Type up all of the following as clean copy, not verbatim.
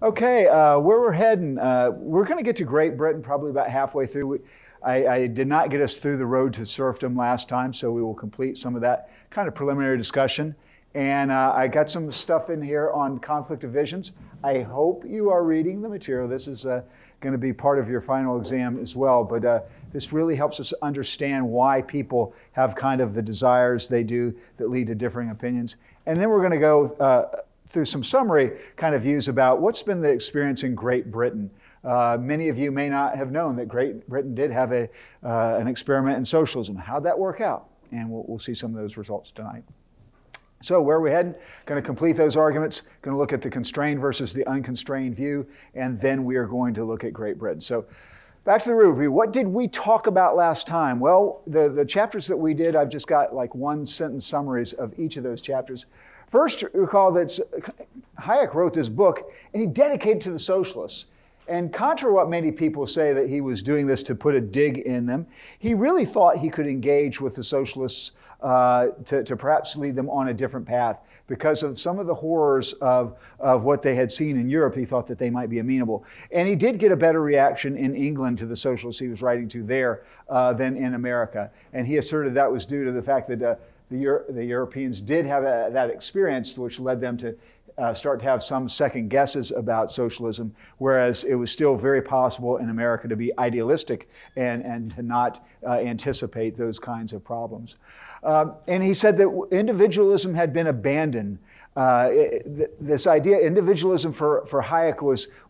Okay, where we're heading, we're going to get to Great Britain probably about halfway through. I did not get us through the road to serfdom last time, so we will complete some of that kind of preliminary discussion. And I got some stuff in here on conflict of visions. I hope you are reading the material. This is going to be part of your final exam as well, but this really helps us understand why people have kind of the desires they do that lead to differing opinions. And then we're going to go through some summary kind of views about what's been the experience in Great Britain. Many of you may not have known that Great Britain did have an experiment in socialism. How'd that work out? And we'll see some of those results tonight. So where are we heading? Going to complete those arguments, going to look at the constrained versus the unconstrained view, and then we are going to look at Great Britain. So back to the review. What did we talk about last time? Well, the chapters that we did, I've just got like one sentence summaries of each of those chapters. First, recall that Hayek wrote this book and he dedicated to the socialists. And contrary to what many people say that he was doing this to put a dig in them, he really thought he could engage with the socialists to perhaps lead them on a different path. Because of some of the horrors of what they had seen in Europe, he thought that they might be amenable. And he did get a better reaction in England to the socialists he was writing to there than in America. And he asserted that was due to the fact that the Europeans did have that experience, which led them to start to have some second guesses about socialism, whereas it was still very possible in America to be idealistic and to not anticipate those kinds of problems. And he said that individualism had been abandoned. This idea, individualism for Hayek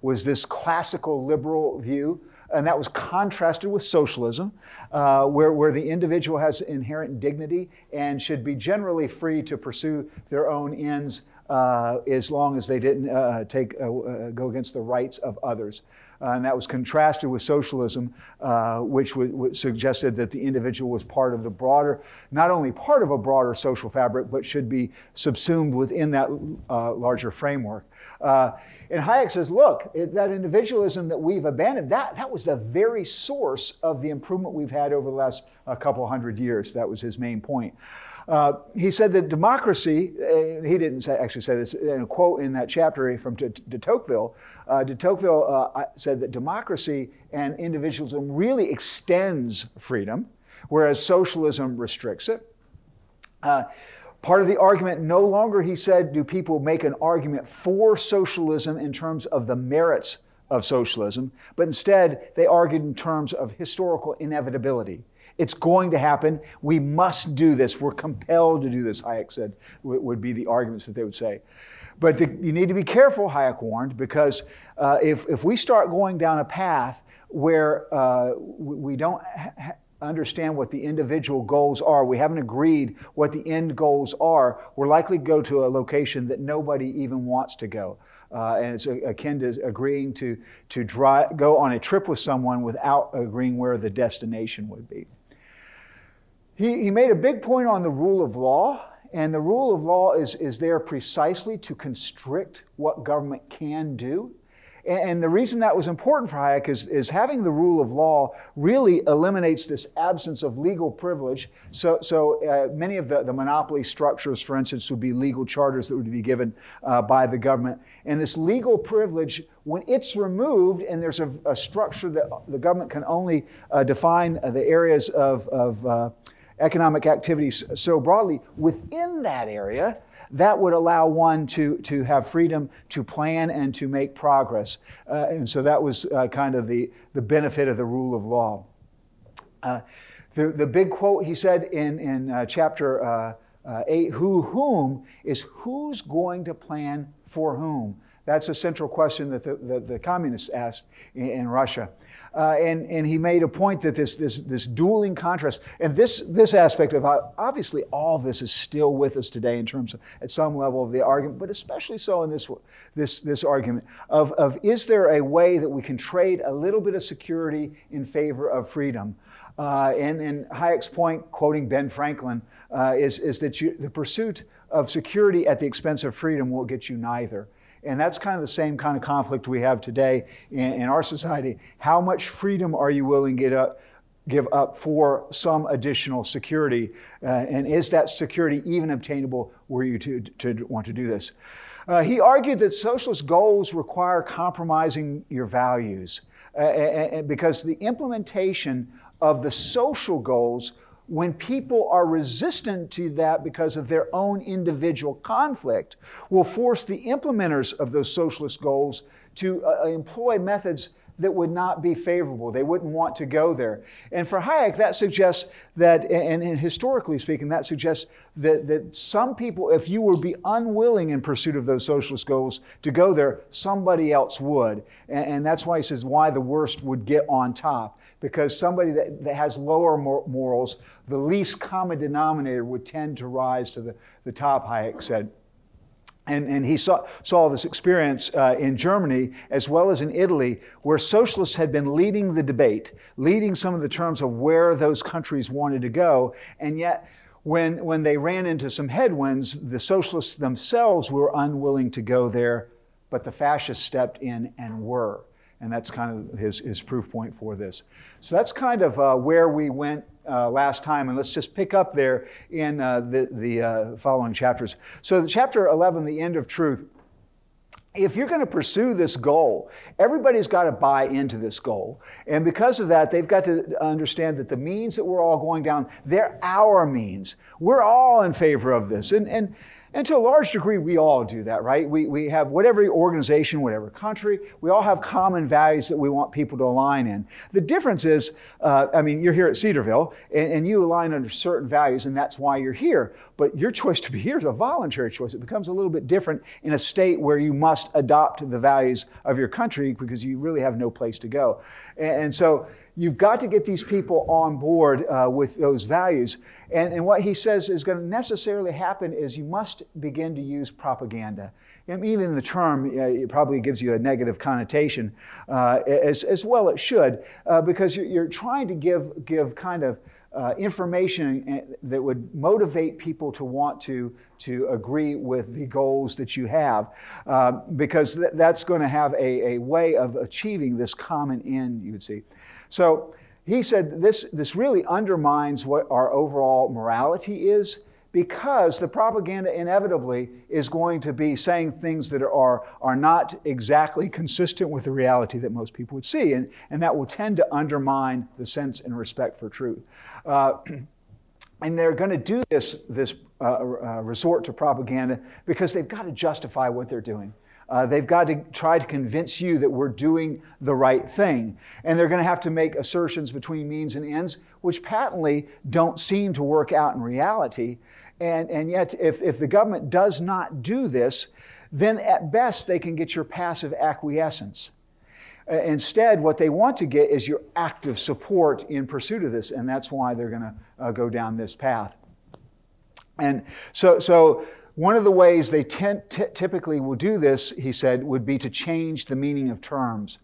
was this classical liberal view, and that was contrasted with socialism, where the individual has inherent dignity and should be generally free to pursue their own ends as long as they didn't go against the rights of others. And that was contrasted with socialism, which suggested that the individual was part of the broader, not only part of a broader social fabric, but should be subsumed within that larger framework. And Hayek says, look, that individualism that we've abandoned, that was the very source of the improvement we've had over the last couple hundred years. That was his main point. He said that democracy, he didn't actually say this, in a quote in that chapter from de Tocqueville, said that democracy and individualism really extends freedom, whereas socialism restricts it. Part of the argument, no longer, he said, do people make an argument for socialism in terms of the merits of socialism, but instead they argued in terms of historical inevitability. It's going to happen. We must do this. We're compelled to do this, Hayek said, would be the arguments that they would say. But you need to be careful, Hayek warned, because if we start going down a path where we don't understand what the individual goals are, we haven't agreed what the end goals are, we're likely to go to a location that nobody even wants to go. And it's akin to agreeing to go on a trip with someone without agreeing where the destination would be. He made a big point on the rule of law, and the rule of law is there precisely to constrict what government can do. And the reason that was important for Hayek is having the rule of law really eliminates this absence of legal privilege. So many of the monopoly structures, for instance, would be legal charters that would be given by the government. And this legal privilege, when it's removed and there's a structure that the government can only define the areas of economic activities so broadly, within that area, that would allow one to have freedom to plan and to make progress. And so that was kind of the benefit of the rule of law. The big quote he said in chapter 8, whom, is who's going to plan for whom? That's a central question that the communists asked in Russia. And he made a point that this dueling contrast, and this aspect of obviously all of this is still with us today in terms of at some level of the argument, but especially so in this argument of is there a way that we can trade a little bit of security in favor of freedom? And Hayek's point, quoting Ben Franklin, is that the pursuit of security at the expense of freedom will get you neither. And that's kind of the same kind of conflict we have today in our society. How much freedom are you willing to give up for some additional security? And is that security even obtainable were you to want to do this? He argued that socialist goals require compromising your values because the implementation of the social goals, when people are resistant to that because of their own individual conflict, will force the implementers of those socialist goals to employ methods that would not be favorable. They wouldn't want to go there. And for Hayek, that suggests that, and historically speaking, that suggests that some people, if you would be unwilling in pursuit of those socialist goals to go there, somebody else would. And that's why he says why the worst would get on top. Because somebody that has lower morals, the least common denominator would tend to rise to the top, Hayek said. And he saw this experience in Germany as well as in Italy, where socialists had been leading the debate, leading some of the terms of where those countries wanted to go. And yet, when they ran into some headwinds, the socialists themselves were unwilling to go there, but the fascists stepped in and were. And that's kind of his proof point for this. So that's kind of where we went last time. And let's just pick up there in the following chapters. So chapter 11, the end of truth. If you're going to pursue this goal, everybody's got to buy into this goal. And because of that, they've got to understand that the means that we're all going down, they're our means. We're all in favor of this. And to a large degree, we all do that, right? We have whatever organization, whatever country, we all have common values that we want people to align in. The difference is, you're here at Cedarville, and you align under certain values, and that's why you're here. But your choice to be here is a voluntary choice. It becomes a little bit different in a state where you must adopt the values of your country because you really have no place to go. And so you've got to get these people on board with those values. And what he says is going to necessarily happen is you must begin to use propaganda. And even the term it probably gives you a negative connotation, as well it should, because you're trying to give kind of information that would motivate people to want to agree with the goals that you have, because that's going to have a way of achieving this common end, you would see. So he said this really undermines what our overall morality is, because the propaganda inevitably is going to be saying things that are not exactly consistent with the reality that most people would see, and that will tend to undermine the sense and respect for truth. And they're going to do this resort to propaganda because they've got to justify what they're doing. They've got to try to convince you that we're doing the right thing. And they're going to have to make assertions between means and ends, which patently don't seem to work out in reality. And yet, if the government does not do this, then at best they can get your passive acquiescence. Instead, what they want to get is your active support in pursuit of this, and that's why they're going to go down this path. And so one of the ways they typically will do this, he said, would be to change the meaning of terms.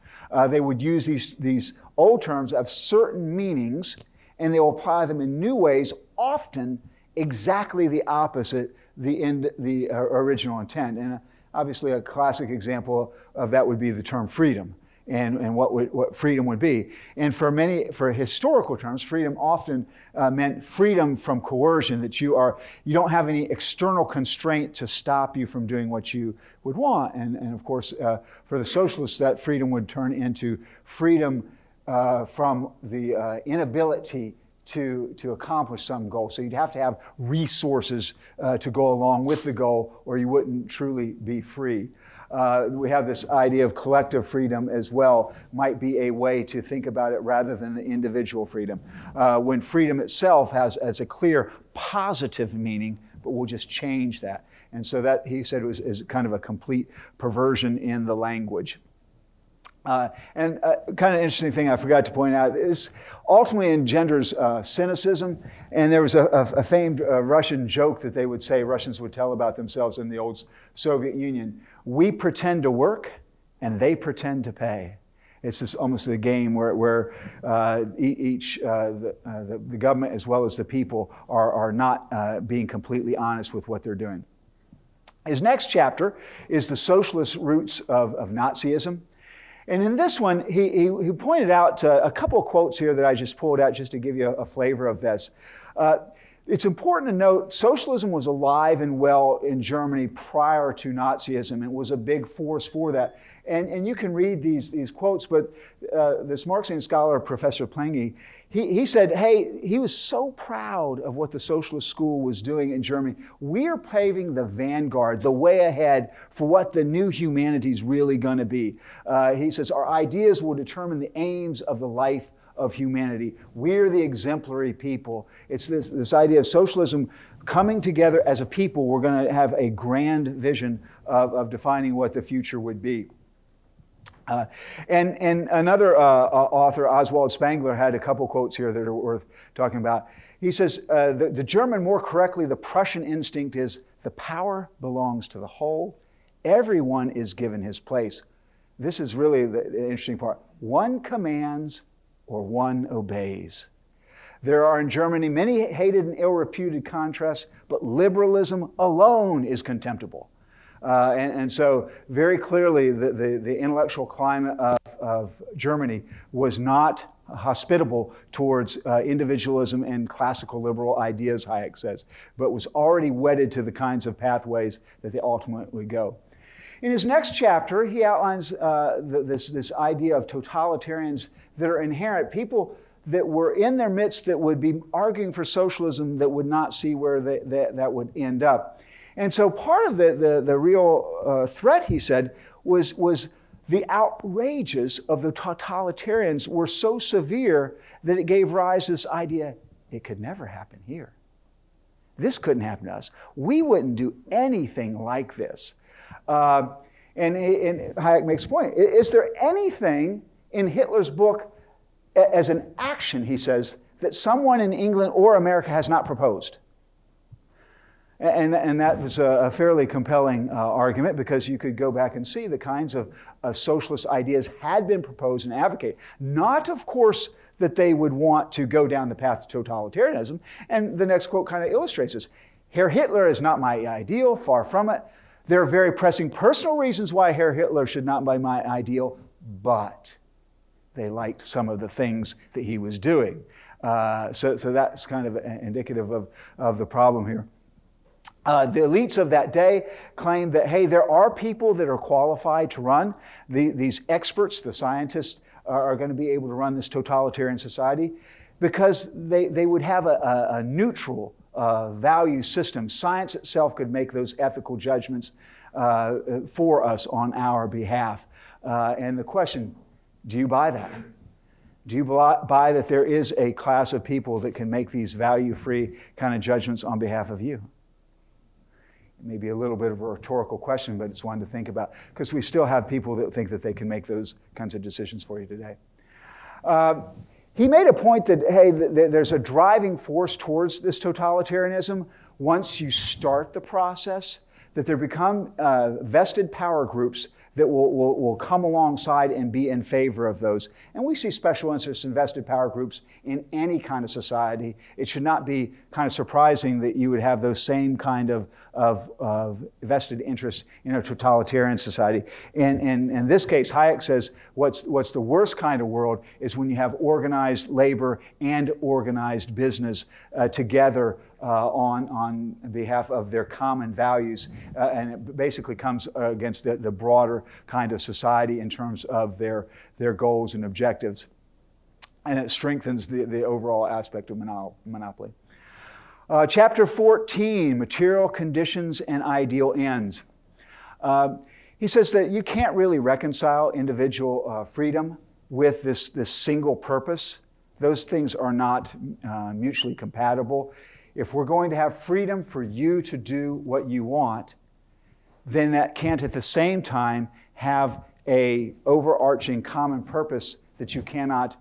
They would use these old terms of certain meanings, and they will apply them in new ways, often exactly the opposite the original intent. And obviously a classic example of that would be the term freedom. And what freedom would be. And for historical terms, freedom often meant freedom from coercion, that you don't have any external constraint to stop you from doing what you would want. And of course, for the socialists, that freedom would turn into freedom from the inability to accomplish some goal. So you'd have to have resources to go along with the goal, or you wouldn't truly be free. We have this idea of collective freedom as well, might be a way to think about it rather than the individual freedom. When freedom itself has a clear positive meaning, but we'll just change that. And so that, he said, is kind of a complete perversion in the language. And kind of interesting thing I forgot to point out is ultimately engenders cynicism. And there was a famed Russian joke that Russians would tell about themselves in the old Soviet Union. We pretend to work, and they pretend to pay. It's this almost the game where the government as well as the people are not being completely honest with what they're doing. His next chapter is the socialist roots of Nazism. And in this one, he pointed out a couple of quotes here that I just pulled out just to give you a flavor of this. It's important to note socialism was alive and well in Germany prior to Nazism. It was a big force for that. And you can read these quotes, but this Marxian scholar, Professor Plange, he said, hey, he was so proud of what the socialist school was doing in Germany. We are paving the vanguard, the way ahead for what the new humanity is really going to be. He says, our ideas will determine the aims of the life of humanity. We're the exemplary people. It's this idea of socialism coming together as a people. We're going to have a grand vision of defining what the future would be. And another author, Oswald Spengler, had a couple quotes here that are worth talking about. He says, the German, more correctly, the Prussian instinct is, the power belongs to the whole. Everyone is given his place. This is really the interesting part. One commands or one obeys. There are in Germany many hated and ill-reputed contrasts, but liberalism alone is contemptible. And so very clearly the intellectual climate of Germany was not hospitable towards individualism and classical liberal ideas, Hayek says, but was already wedded to the kinds of pathways that they ultimately go. In his next chapter, he outlines this idea of totalitarians that are inherent, people that were in their midst that would be arguing for socialism that would not see where that would end up. And so part of the real threat, he said, was the outrages of the totalitarians were so severe that it gave rise to this idea, it could never happen here. This couldn't happen to us. We wouldn't do anything like this. And Hayek makes a point. Is there anything in Hitler's book as an action, he says, that someone in England or America has not proposed? And that was a fairly compelling argument, because you could go back and see the kinds of socialist ideas had been proposed and advocated. Not, of course, that they would want to go down the path to totalitarianism. And the next quote kind of illustrates this. Herr Hitler is not my ideal, far from it. There are very pressing personal reasons why Herr Hitler should not be my ideal, but they liked some of the things that he was doing. So that's kind of indicative of the problem here. The elites of that day claimed that, hey, there are people that are qualified to run. These experts, the scientists, are going to be able to run this totalitarian society because they would have a neutral value system. Science itself could make those ethical judgments for us on our behalf. And the question, do you buy that? Do you buy that there is a class of people that can make these value-free kind of judgments on behalf of you? Maybe a little bit of a rhetorical question, but it's one to think about, because we still have people that think that they can make those kinds of decisions for you today. He made a point that, hey, there's a driving force towards this totalitarianism once you start the process, that there become vested power groups that will come alongside and be in favor of those. And we see special interests and vested power groups in any kind of society. It should not be kind of surprising that you would have those same kind of vested interests in a totalitarian society. And in this case, Hayek says what's the worst kind of world is when you have organized labor and organized business together on behalf of their common values, and it basically comes against the broader kind of society in terms of their goals and objectives, and it strengthens the overall aspect of monopoly. Chapter 14, Material Conditions and Ideal Ends. He says that you can't really reconcile individual freedom with this single purpose. Those things are not mutually compatible. If we're going to have freedom for you to do what you want, then that can't at the same time have a overarching common purpose that you cannot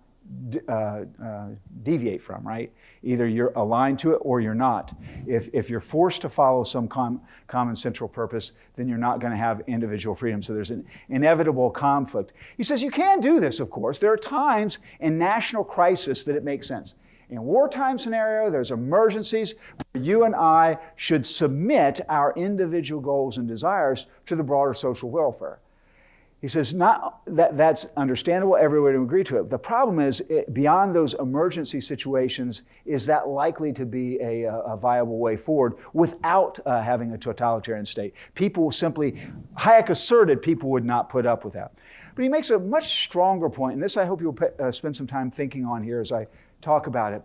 deviate from, right? Either you're aligned to it or you're not. If you're forced to follow some common central purpose, then you're not going to have individual freedom. So there's an inevitable conflict. He says you can do this, of course. There are times in national crisis that it makes sense. In a wartime scenario, there's emergencies where you and I should submit our individual goals and desires to the broader social welfare. He says, not that's understandable, everyone would agree to it. The problem is, beyond those emergency situations, is that likely to be a viable way forward without having a totalitarian state? People simply, Hayek asserted people would not put up with that. But he makes a much stronger point, and this I hope you'll spend some time thinking on here as I talk about it.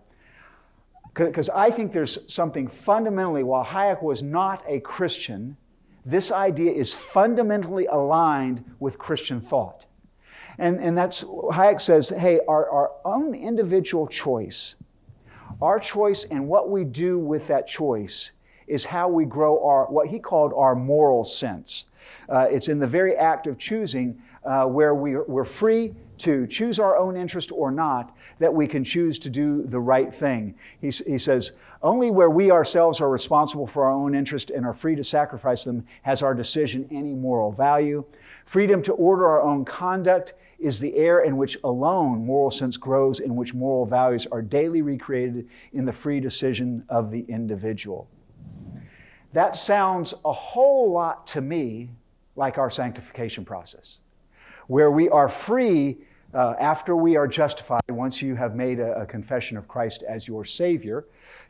Because I think there's something fundamentally, while Hayek was not a Christian, this idea is fundamentally aligned with Christian thought. And that's, Hayek says, hey, our own individual choice, our choice and what we do with that choice is how we grow what he called our moral sense. It's in the very act of choosing where we're free to choose our own interest or not, that we can choose to do the right thing. He says, only where we ourselves are responsible for our own interest and are free to sacrifice them has our decision any moral value. Freedom to order our own conduct is the air in which alone moral sense grows, in which moral values are daily recreated in the free decision of the individual. That sounds a whole lot to me like our sanctification process, where we are free after we are justified. Once you have made a confession of Christ as your Savior,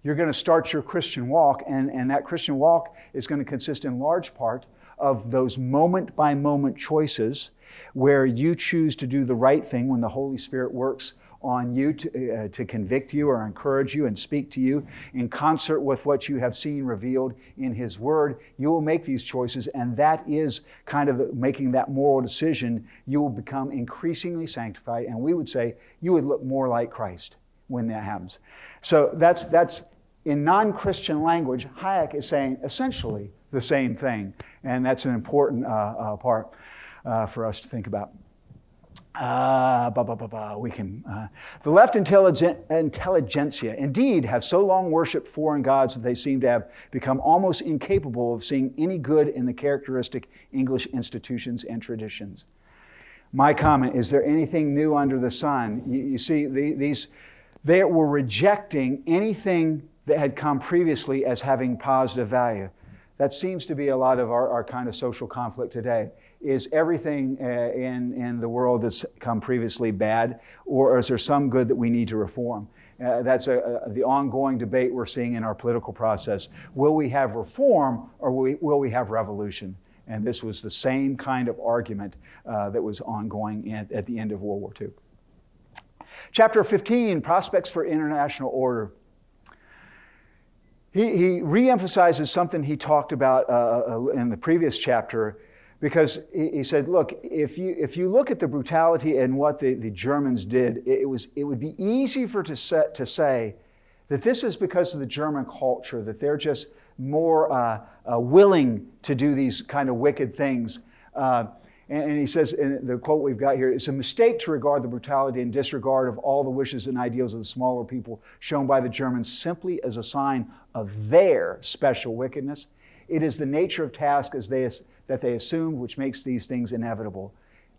you're going to start your Christian walk, and that Christian walk is going to consist in large part of those moment-by-moment choices where you choose to do the right thing when the Holy Spirit works on you to convict you or encourage you and speak to you in concert with what you have seen revealed in His Word. You will make these choices, and that is kind of making that moral decision. You will become increasingly sanctified, and we would say you would look more like Christ when that happens. So that's in non-Christian language, Hayek is saying essentially the same thing, and that's an important part for us to think about. The left intelligentsia indeed have so long worshipped foreign gods that they seem to have become almost incapable of seeing any good in the characteristic English institutions and traditions. My comment, is there anything new under the sun? You see, they were rejecting anything that had come previously as having positive value. That seems to be a lot of our kind of social conflict today. Is everything in the world that's come previously bad, or is there some good that we need to reform? That's the ongoing debate we're seeing in our political process. Will we have reform, or will we have revolution? And this was the same kind of argument that was ongoing at the end of World War II. Chapter 15, Prospects for International Order. He reemphasizes something he talked about in the previous chapter, because he said, look, if you look at the brutality and what the Germans did, it would be easy to say that this is because of the German culture, that they're just more willing to do these kind of wicked things. And he says, in the quote we've got here, it's a mistake to regard the brutality and disregard of all the wishes and ideals of the smaller people shown by the Germans simply as a sign of their special wickedness. It is the nature of task that they assumed which makes these things inevitable.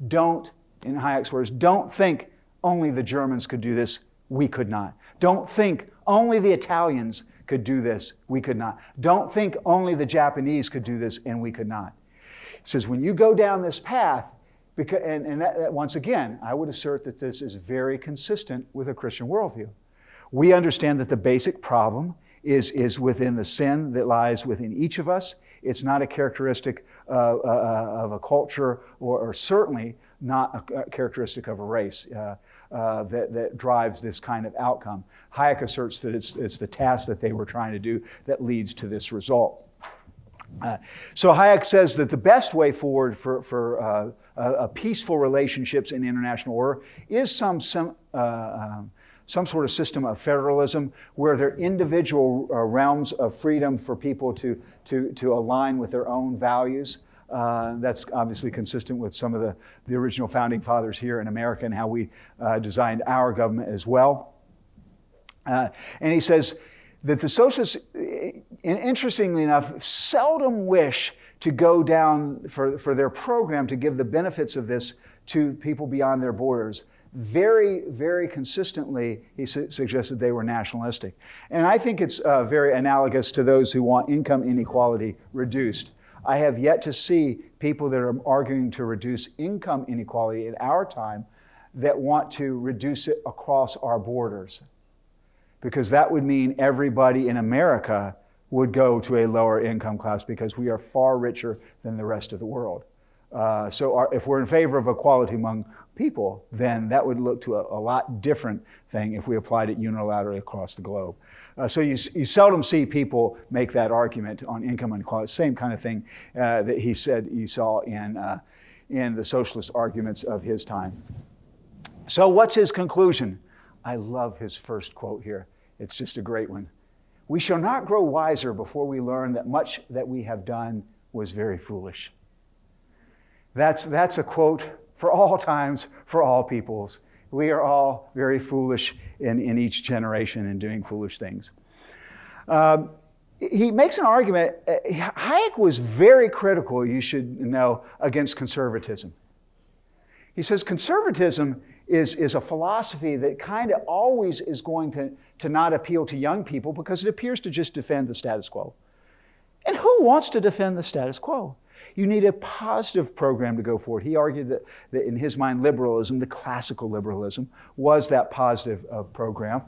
Don't, in Hayek's words, don't think only the Germans could do this, we could not. Don't think only the Italians could do this, we could not. Don't think only the Japanese could do this, and we could not. It says when you go down this path, and that, once again, I would assert that this is very consistent with a Christian worldview. We understand that the basic problem is within the sin that lies within each of us. It's not a characteristic of a culture, or certainly not a characteristic of a race that drives this kind of outcome. Hayek asserts that it's the task that they were trying to do that leads to this result. So Hayek says that the best way forward for peaceful relationships in international order is some sort of system of federalism where there are individual realms of freedom for people to align with their own values. That's obviously consistent with some of the original founding fathers here in America and how we designed our government as well. And he says that the socialists, interestingly enough, seldom wish to go down for their program to give the benefits of this to people beyond their borders. Very, very consistently, he suggested they were nationalistic. And I think it's very analogous to those who want income inequality reduced. I have yet to see people that are arguing to reduce income inequality in our time that want to reduce it across our borders. Because that would mean everybody in America would go to a lower income class because we are far richer than the rest of the world. If we're in favor of equality among people, then that would look to a lot different thing if we applied it unilaterally across the globe. So you seldom see people make that argument on income inequality. Same kind of thing that he said you saw in the socialist arguments of his time. So what's his conclusion? I love his first quote here. It's just a great one. We shall not grow wiser before we learn that much that we have done was very foolish. That's a quote for all times, for all peoples. We are all very foolish in each generation in doing foolish things. He makes an argument. Hayek was very critical, you should know, against conservatism. He says conservatism is a philosophy that kind of always is going to not appeal to young people because it appears to just defend the status quo. And who wants to defend the status quo? You need a positive program to go forward. He argued that in his mind, liberalism, the classical liberalism, was that positive program.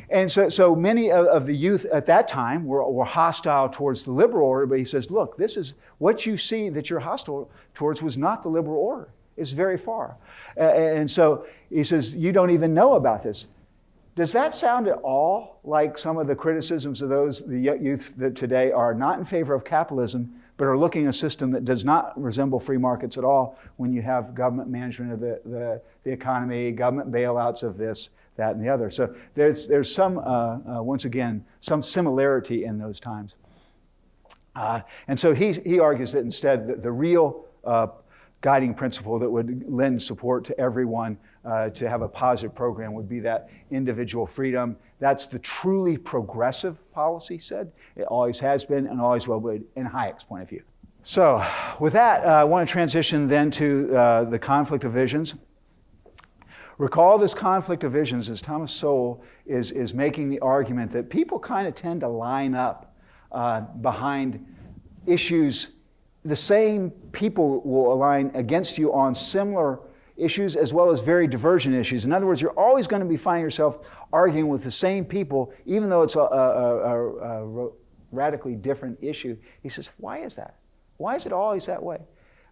And so many of the youth at that time were hostile towards the liberal order, but he says, look, this is what you see that you're hostile towards was not the liberal order. It's very far. And so he says, you don't even know about this. Does that sound at all like some of the criticisms of the youth that today are not in favor of capitalism, but are looking at a system that does not resemble free markets at all when you have government management of the economy, government bailouts of this, that, and the other. So there's some, once again, some similarity in those times. And so he argues that instead the real guiding principle that would lend support to everyone to have a positive program would be that individual freedom. That's the truly progressive policy, said. It always has been and always will be in Hayek's point of view. So with that, I want to transition then to the conflict of visions. Recall this conflict of visions as Thomas Sowell is making the argument that people kind of tend to line up behind issues. The same people will align against you on similar issues as well as very divergent issues. In other words, you're always going to be finding yourself arguing with the same people, even though it's a radically different issue. He says, why is that? Why is it always that way?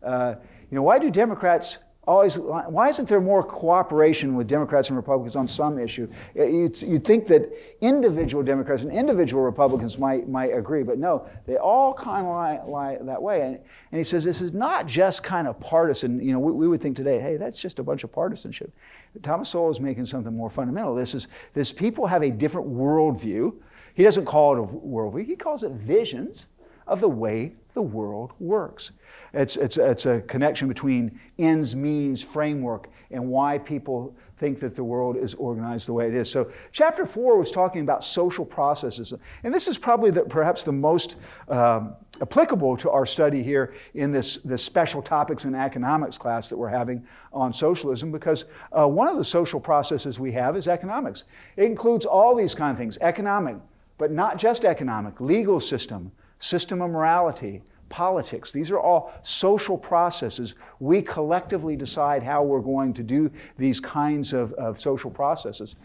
Why do Democrats always, why isn't there more cooperation with Democrats and Republicans on some issue? You'd think that individual Democrats and individual Republicans might agree, but no, they all kind of lie that way. And he says this is not just kind of partisan. We would think today, hey, that's just a bunch of partisanship. But Thomas Sowell is making something more fundamental. This people have a different worldview. He doesn't call it a worldview. He calls it visions of the way the world works. It's a connection between ends, means, framework, and why people think that the world is organized the way it is. So chapter 4 was talking about social processes. And this is probably perhaps the most applicable to our study here in this special topics in economics class that we're having on socialism, because one of the social processes we have is economics. It includes all these kind of things, economic, but not just economic, legal system of morality, politics. These are all social processes. We collectively decide how we're going to do these kinds of social processes.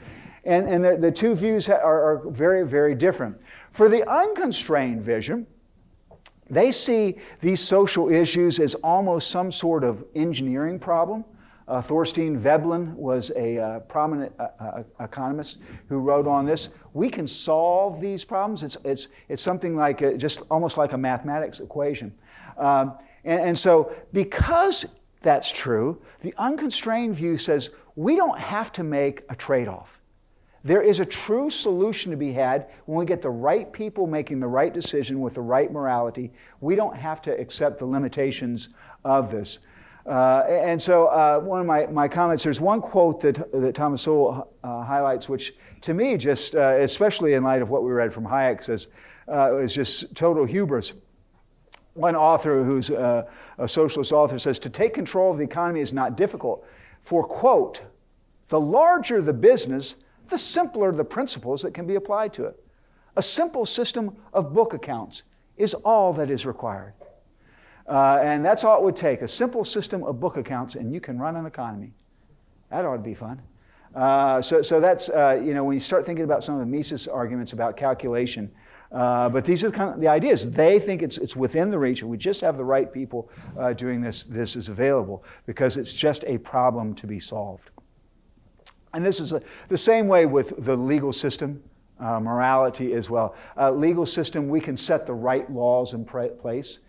And the two views are very, very different. For the unconstrained vision, they see these social issues as almost some sort of engineering problem. Thorstein Veblen was a prominent economist who wrote on this. We can solve these problems. It's something like just almost like a mathematics equation. And so because that's true, the unconstrained view says we don't have to make a trade-off. There is a true solution to be had when we get the right people making the right decision with the right morality. We don't have to accept the limitations of this. And so one of my comments, there's one quote that Thomas Sowell highlights, which to me just, especially in light of what we read from Hayek, says is just total hubris. One author who's a socialist author says, to take control of the economy is not difficult, for, quote, the larger the business, the simpler the principles that can be applied to it. A simple system of book accounts is all that is required. And that's all it would take, a simple system of book accounts, and you can run an economy. That ought to be fun. So that's, when you start thinking about some of the Mises arguments about calculation, but these are kind of the ideas. They think it's within the reach. If we just have the right people doing this, this is available because it's just a problem to be solved. And this is the same way with the legal system, morality as well. Legal system, we can set the right laws in place.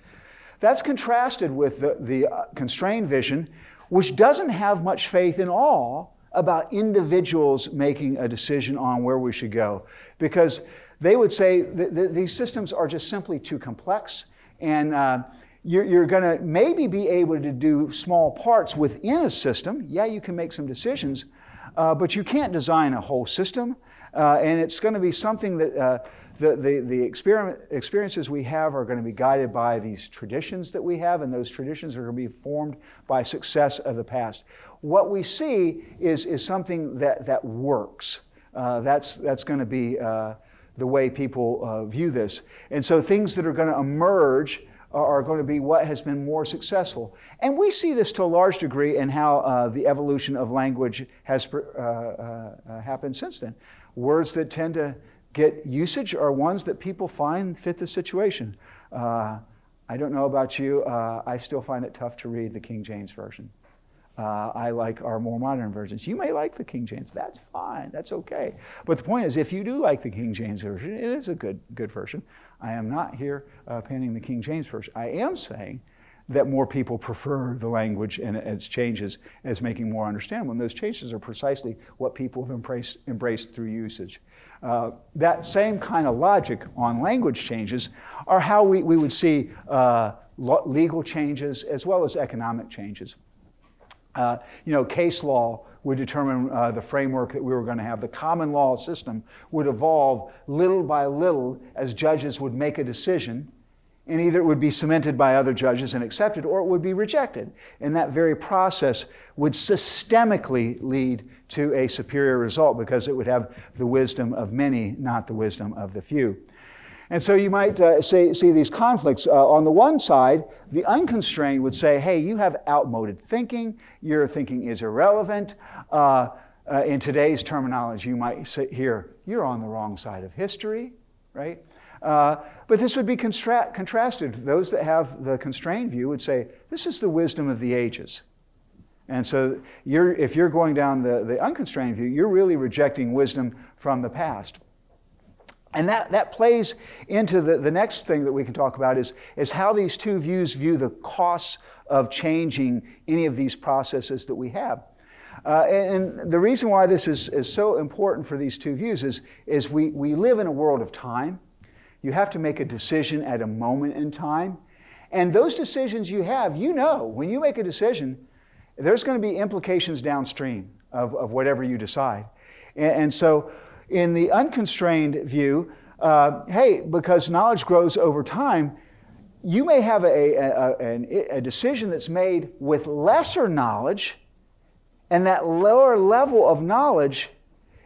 That's contrasted with the constrained vision, which doesn't have much faith in all about individuals making a decision on where we should go. Because they would say these systems are just simply too complex, and you're going to maybe be able to do small parts within a system. Yeah, you can make some decisions, but you can't design a whole system, and it's going to be something that the experiences we have are going to be guided by these traditions that we have, and those traditions are going to be formed by success of the past. What we see is something that works. That's going to be the way people view this. And so things that are going to emerge are going to be what has been more successful. And we see this to a large degree in how the evolution of language has happened since then. Words that tend to get usage are ones that people find fit the situation. I don't know about you, I still find it tough to read the King James Version. I like our more modern versions. You may like the King James. That's fine. That's okay. But the point is, if you do like the King James Version, it is a good version. I am not here penning the King James Version. I am saying that more people prefer the language and its changes as making more understandable. And those changes are precisely what people have embraced through usage. That same kind of logic on language changes are how we would see legal changes as well as economic changes. Case law would determine the framework that we were going to have. The common law system would evolve little by little as judges would make a decision, and either it would be cemented by other judges and accepted, or it would be rejected. And that very process would systemically lead to a superior result because it would have the wisdom of many, not the wisdom of the few. And so you might see these conflicts. On the one side, the unconstrained would say, hey, you have outmoded thinking. Your thinking is irrelevant. In today's terminology, you might hear, you're on the wrong side of history, right? But this would be contrasted. Those that have the constrained view would say, this is the wisdom of the ages. And so if you're going down the unconstrained view, you're really rejecting wisdom from the past. And that plays into the next thing that we can talk about is how these two views view the costs of changing any of these processes that we have. And the reason why this is so important for these two views is we live in a world of time. You have to make a decision at a moment in time. And those decisions you have, when you make a decision, there's going to be implications downstream of whatever you decide. And so in the unconstrained view, because knowledge grows over time, you may have a decision that's made with lesser knowledge, and that lower level of knowledge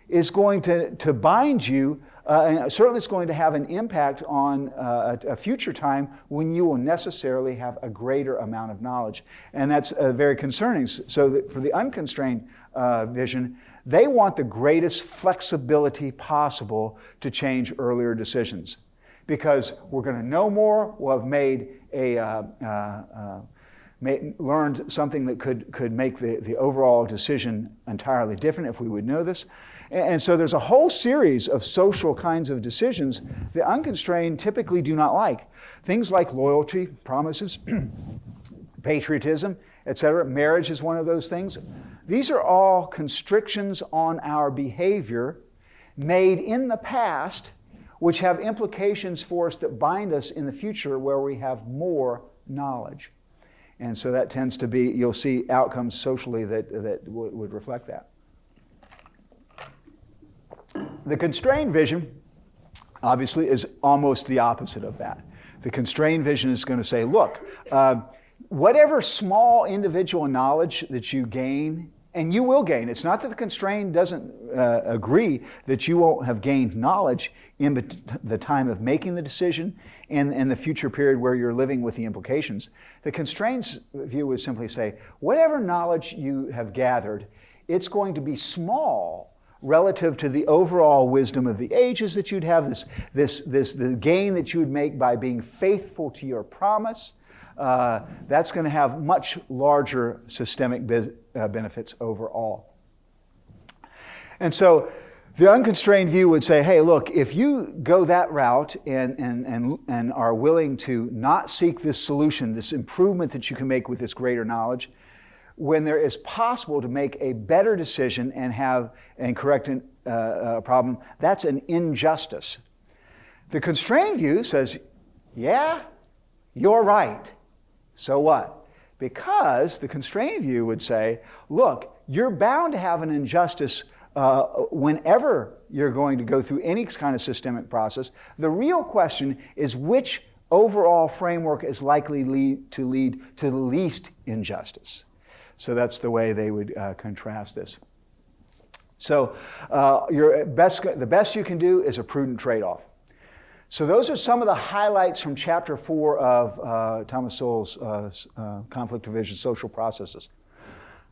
is going to bind you, and certainly it's going to have an impact on a future time when you will necessarily have a greater amount of knowledge. And that's very concerning. So for the unconstrained vision, they want the greatest flexibility possible to change earlier decisions. Because we're going to know more, we'll have learned something that could make the overall decision entirely different if we would know this. And so there's a whole series of social kinds of decisions the unconstrained typically do not like. Things like loyalty, promises, patriotism, etc. Marriage is one of those things. These are all constrictions on our behavior made in the past, which have implications for us that bind us in the future where we have more knowledge. And so that tends to be, you'll see outcomes socially that would reflect that. The constrained vision, obviously, is almost the opposite of that. The constrained vision is going to say, look, whatever small individual knowledge that you gain And you will gain. It's not that the constrained doesn't agree that you won't have gained knowledge in the time of making the decision and the future period where you're living with the implications. The constrained's view would simply say, whatever knowledge you have gathered, it's going to be small relative to the overall wisdom of the ages that you'd have, the gain that you would make by being faithful to your promise. That's going to have much larger systemic benefits overall. And so the unconstrained view would say, hey, look, if you go that route and are willing to not seek this solution, this improvement that you can make with this greater knowledge, when there is possible to make a better decision and correct a problem, that's an injustice. The constrained view says, yeah, you're right. So what? Because the constrained view would say, look, you're bound to have an injustice whenever you're going to go through any kind of systemic process. The real question is which overall framework is likely to lead to the least injustice. So that's the way they would contrast this. So the best you can do is a prudent trade-off. So those are some of the highlights from Chapter 4 of Thomas Sowell's Conflict of Vision, Social Processes.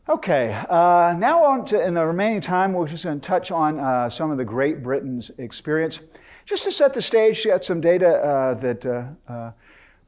Okay, now on to, in the remaining time, we're just going to touch on some of the Great Britain's experience. Just to set the stage, got some data that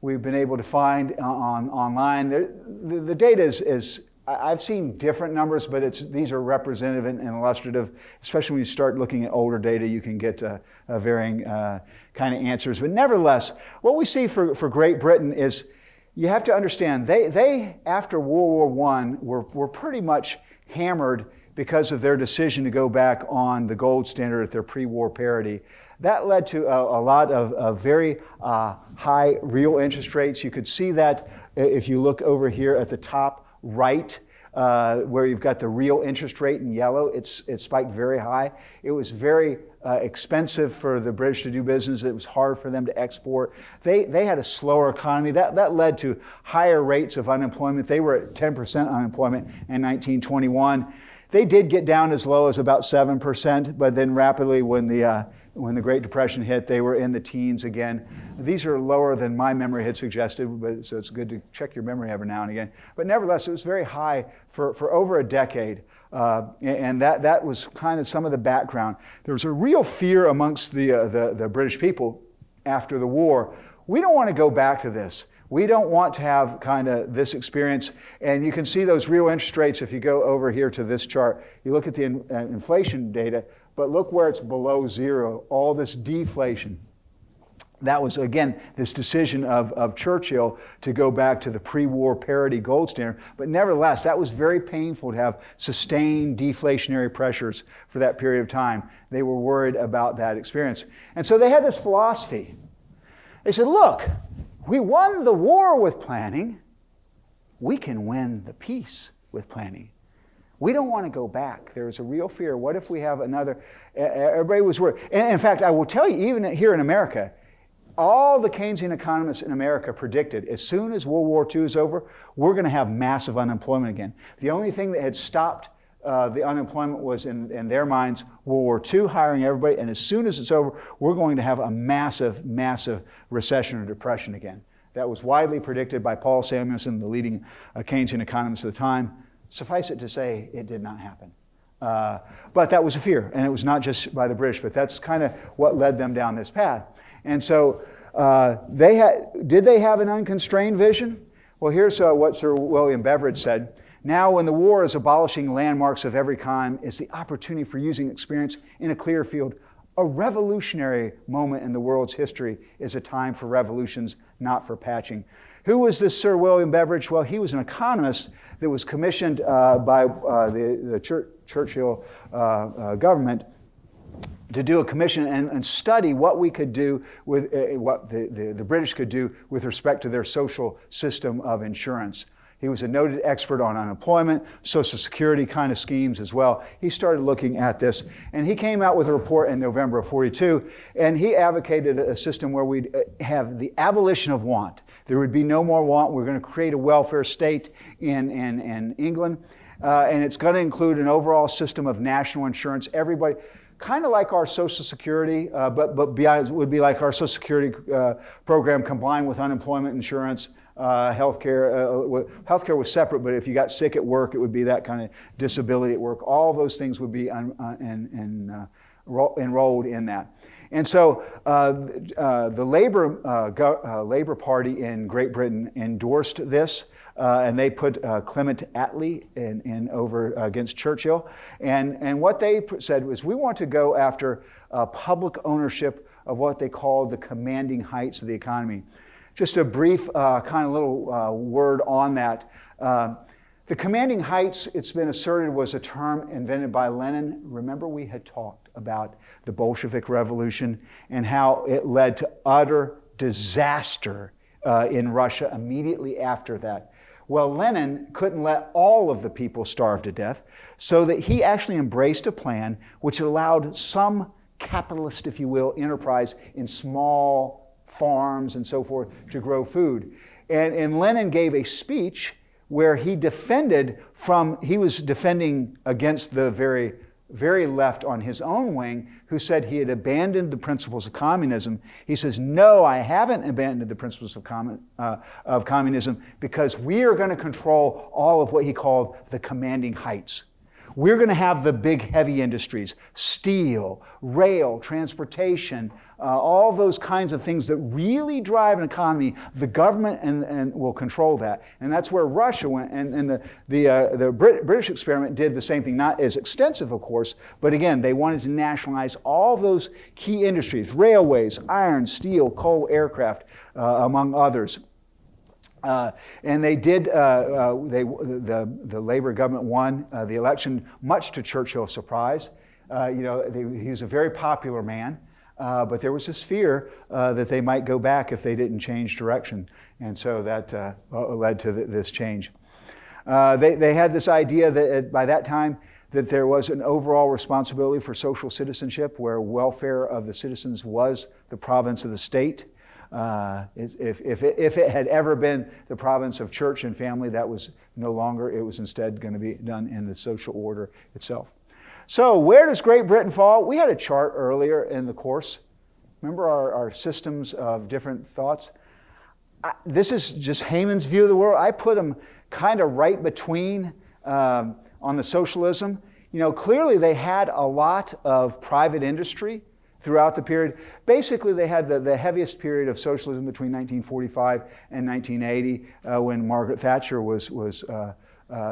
we've been able to find online. The data is I've seen different numbers, but these are representative and illustrative. Especially when you start looking at older data, you can get varying kind of answers. But nevertheless, what we see for Great Britain is you have to understand, they after World War I, were pretty much hammered because of their decision to go back on the gold standard at their pre-war parity. That led to a lot of very high real interest rates. You could see that if you look over here at the top right, where you've got the real interest rate in yellow, it spiked very high. It was very expensive for the British to do business. It was hard for them to export. They had a slower economy. That led to higher rates of unemployment. They were at 10% unemployment in 1921. They did get down as low as about 7%, but then rapidly when the Great Depression hit, they were in the teens again. These are lower than my memory had suggested, so it's good to check your memory every now and again. But nevertheless, it was very high for over a decade. And that was kind of some of the background. There was a real fear amongst the British people after the war. We don't want to go back to this. We don't want to have kind of this experience. And you can see those real interest rates if you go over here to this chart. You look at the inflation data, but look where it's below zero, all this deflation. That was, again, this decision of Churchill to go back to the pre-war parity gold standard. But nevertheless, that was very painful to have sustained deflationary pressures for that period of time. They were worried about that experience. And so they had this philosophy. They said, look, we won the war with planning. We can win the peace with planning. We don't want to go back. There's a real fear. What if we have another? Everybody was worried. And in fact, I will tell you, even here in America, all the Keynesian economists in America predicted as soon as World War II is over, we're going to have massive unemployment again. The only thing that had stopped the unemployment was, in their minds, World War II, hiring everybody. And as soon as it's over, we're going to have a massive, massive recession or depression again. That was widely predicted by Paul Samuelson, the leading Keynesian economist at the time. Suffice it to say, it did not happen. But that was a fear, and it was not just by the British, but that's kind of what led them down this path. And so did they have an unconstrained vision? Well, here's what Sir William Beveridge said. Now, when the war is abolishing landmarks of every kind, is the opportunity for using experience in a clear field. A revolutionary moment in the world's history is a time for revolutions, not for patching. Who was this Sir William Beveridge? Well, he was an economist that was commissioned by the Churchill government to do a commission and study what we could do with what the British could do with respect to their social system of insurance. He was a noted expert on unemployment, Social Security kind of schemes as well. He started looking at this, and he came out with a report in November of '42, and he advocated a system where we'd have the abolition of want. There would be no more want. We're going to create a welfare state in England. And it's going to include an overall system of national insurance. Everybody, kind of like our Social Security, but beyond, it would be like our Social Security program combined with unemployment insurance, healthcare. Healthcare was separate, but if you got sick at work, it would be that kind of disability at work. All those things would be enrolled in that. And so the Labour Party in Great Britain endorsed this. And they put Clement Attlee in over against Churchill. And what they said was, we want to go after public ownership of what they called the commanding heights of the economy. Just a brief kind of little word on that. The commanding heights, it's been asserted, was a term invented by Lenin. Remember, we had talked about the Bolshevik Revolution and how it led to utter disaster in Russia immediately after that. Well, Lenin couldn't let all of the people starve to death, so that he actually embraced a plan which allowed some capitalist, if you will, enterprise in small farms and so forth to grow food. And Lenin gave a speech where he was defending against the very left on his own wing, who said he had abandoned the principles of communism. He says, no, I haven't abandoned the principles of communism, because we are going to control all of what he called the commanding heights. We're going to have the big heavy industries, steel, rail, transportation, all those kinds of things that really drive an economy. The government and will control that. And that's where Russia went. And the British experiment did the same thing, not as extensive, of course, but again, they wanted to nationalize all those key industries, railways, iron, steel, coal, aircraft, among others. And they did, the Labour government won the election, much to Churchill's surprise. He was a very popular man, but there was this fear that they might go back if they didn't change direction. And so that led to this change. They had this idea that by that time that there was an overall responsibility for social citizenship, where welfare of the citizens was the province of the state. If it had ever been the province of church and family, that was no longer. It was instead going to be done in the social order itself. So where does Great Britain fall? We had a chart earlier in the course. Remember our systems of different thoughts? This is just Haymond's view of the world. I put them kind of right between on the socialism. Clearly they had a lot of private industry throughout the period. Basically, they had the heaviest period of socialism between 1945 and 1980, when Margaret Thatcher was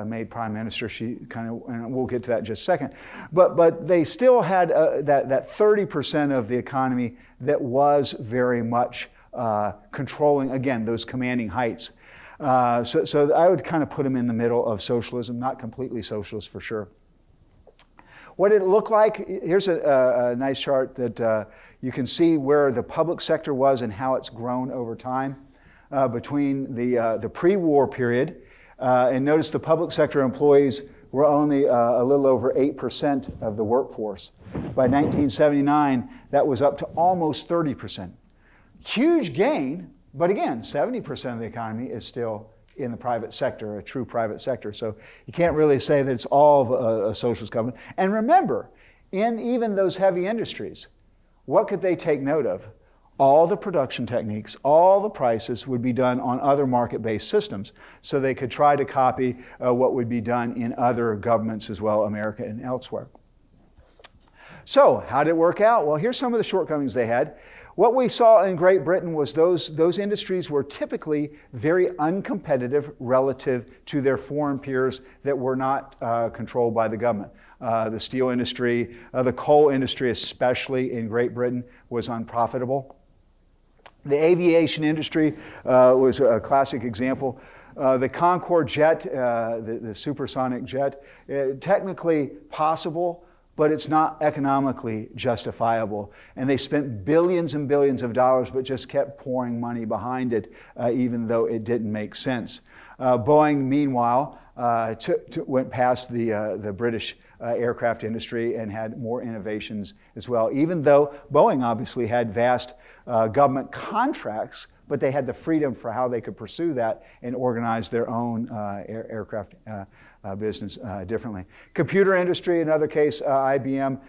made prime minister. She kind of, and we'll get to that in just a second. But they still had that 30% of the economy that was very much controlling, again, those commanding heights. So I would kind of put them in the middle of socialism, not completely socialist for sure. What did it look like? Here's a nice chart that you can see where the public sector was and how it's grown over time between the pre-war period. And notice the public sector employees were only a little over 8% of the workforce. By 1979, that was up to almost 30%. Huge gain, but again, 70% of the economy is still in the private sector, a true private sector. So you can't really say that it's all of a socialist government. And remember, in even those heavy industries, what could they take note of? All the production techniques, all the prices would be done on other market-based systems. So they could try to copy what would be done in other governments as well, America and elsewhere. So how did it work out? Well, here's some of the shortcomings they had. What we saw in Great Britain was those industries were typically very uncompetitive relative to their foreign peers that were not controlled by the government. The steel industry, the coal industry, especially in Great Britain, was unprofitable. The aviation industry was a classic example. The Concorde jet, the supersonic jet, technically possible, but it's not economically justifiable. And they spent billions and billions of dollars, but just kept pouring money behind it, even though it didn't make sense. Boeing, meanwhile, went past the British aircraft industry and had more innovations as well, even though Boeing obviously had vast government contracts but they had the freedom for how they could pursue that and organize their own aircraft business differently. Computer industry, another case, IBM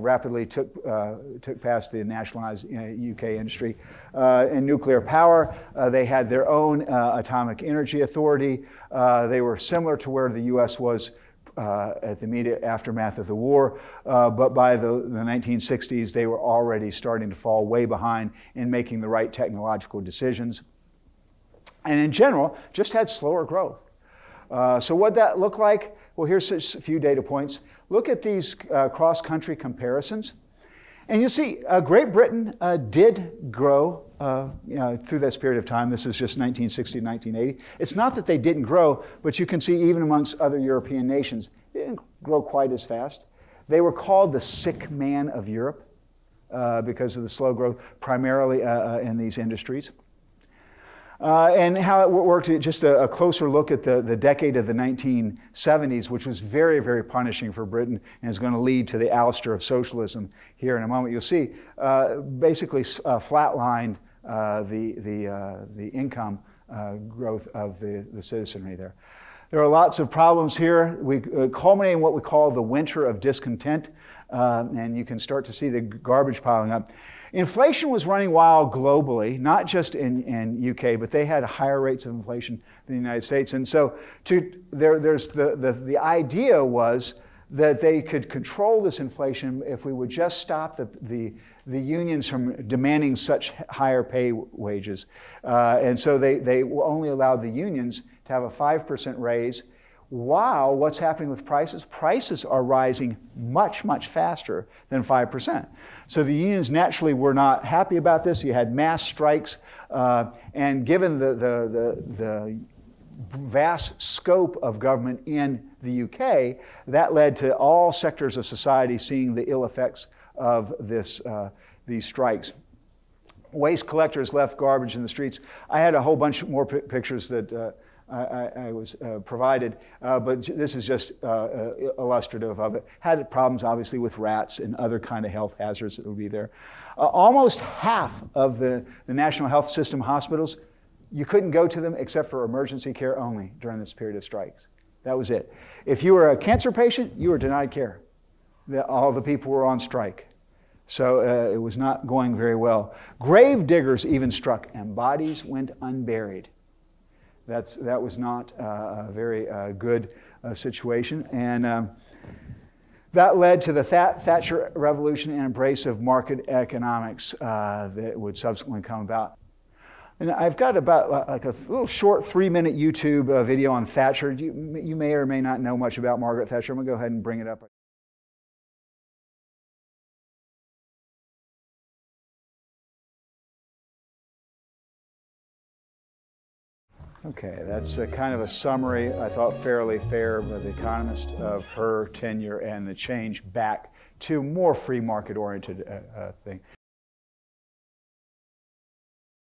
rapidly took past the nationalized UK industry. In nuclear power, they had their own atomic energy authority. They were similar to where the US was at the immediate aftermath of the war, but by the 1960s, they were already starting to fall way behind in making the right technological decisions. And in general, just had slower growth. So what'd that look like? Well, here's just a few data points. Look at these cross-country comparisons. And you see, Great Britain did grow through this period of time. This is just 1960 to 1980. It's not that they didn't grow, but you can see even amongst other European nations, they didn't grow quite as fast. They were called the sick man of Europe because of the slow growth, primarily in these industries. And how it worked, just a closer look at the decade of the 1970s, which was very, very punishing for Britain and is going to lead to the ouster of socialism here in a moment. You'll see basically flatlined the income growth of the citizenry there. There are lots of problems here. We culminate in what we call the winter of discontent, and you can start to see the garbage piling up. Inflation was running wild globally, not just in UK, but they had higher rates of inflation than the United States. And so the idea was that they could control this inflation if we would just stop the unions from demanding such higher pay wages. And so they only allowed the unions to have a 5% raise. While what's happening with prices? Prices are rising much, much faster than 5%. So the unions naturally were not happy about this. You had mass strikes, and given the vast scope of government in the UK, that led to all sectors of society seeing the ill effects of these strikes. Waste collectors left garbage in the streets. I had a whole bunch more pictures that I was provided, but this is just illustrative of it. Had problems, obviously, with rats and other kind of health hazards that would be there. Almost half of the National Health System hospitals, you couldn't go to them except for emergency care only during this period of strikes. That was it. If you were a cancer patient, you were denied care. All the people were on strike. So it was not going very well. Grave diggers even struck, and bodies went unburied. That was not a very good situation. And that led to the Thatcher Revolution and embrace of market economics that would subsequently come about. And I've got about like a little short 3-minute YouTube video on Thatcher. You may or may not know much about Margaret Thatcher. I'm going to go ahead and bring it up. Okay, that's kind of a summary, I thought fairly fair by The Economist, of her tenure and the change back to more free market oriented thing.